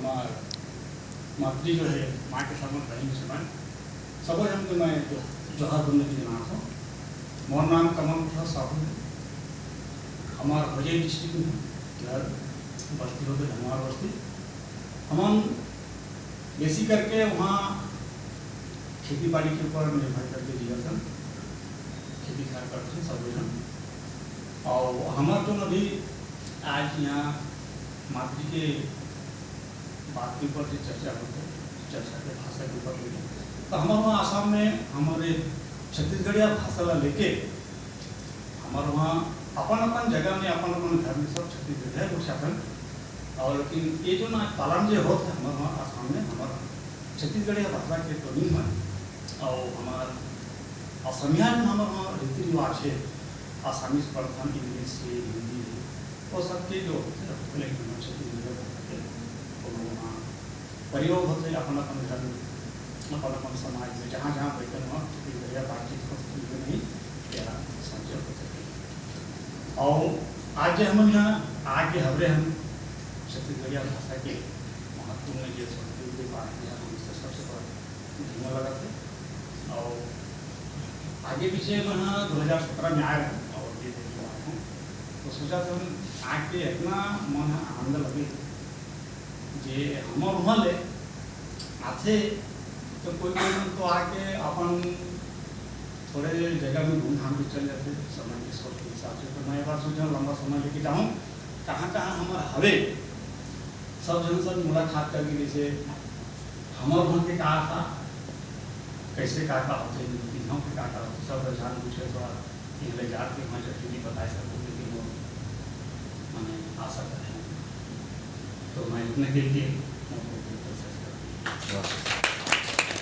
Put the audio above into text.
हमार मातृ जो है माँ के सामने बहन समय सब हम तो मैं जोहार बंदे के नाम हो। मोर नाम कमल था साहू है। हमार भजई डिस्ट्रिक्ट में घर बस्ती होते हमार बस्ती हम बेसी करके वहाँ खेती बाड़ी के ऊपर निर्भर करके जीवन सन खेती खार करते हैं सब जन। और हमार तो अभी आज यहाँ मातृ के बात के ऊपर जो चर्चा होती है चर्चा के भाषा के ऊपर लेके तो हमारे वहाँ आसाम में हमारे छत्तीसगढ़िया भाषा लेके हमारे वहाँ अपन जगह में अपन घर में सब छत्तीसगढ़िया लोग शासन। और लेकिन ये जो ना पालन जो होता है हमारे वहाँ आसाम में हमारा छत्तीसगढ़िया भाषा के तो नहीं है। और हमारे असमिया में हमारे वहाँ रीति रिवाज है आसामीज प्रधान इंग्लिश से हिंदी है वो सबके जो होते हैं छत्तीसगढ़िया भाषा के वहाँ प्रयोग होते अपन घर में अपन समाज में जहाँ जहाँ बैठे वहाँ छत्तीसगढ़िया बातचीत होती है नहीं या संचय हो सके। और आज हम यहाँ आगे हमारे हम छत्तीसगढ़िया भाषा के महत्व में जो संस्कृति बात किया हम इससे सबसे बड़ा धीमा लगा थे। और आगे पीछे मैं 2017 में आया हूँ और ये देखने आया हूँ तो सोचा था हम आके इतना मन आनंद लगे जे हम वहाँ ले आते तो कोई तो आके अपन थोड़े जगह में घूम घाम के चल जाते समय के सोच के हिसाब से। तो मैं एक बार सोचा लंबा समय लेके जाऊँ कहाँ कहाँ हमारा हवे सब जन सब मुलाकात करके जैसे हमारे वहाँ के कहा था कैसे का होते हैं के का होते सब जान पूछे तो ये ले जाके वहाँ चीज़ बता सकते लेकिन वो मैंने आशा करें तो मैं इतने के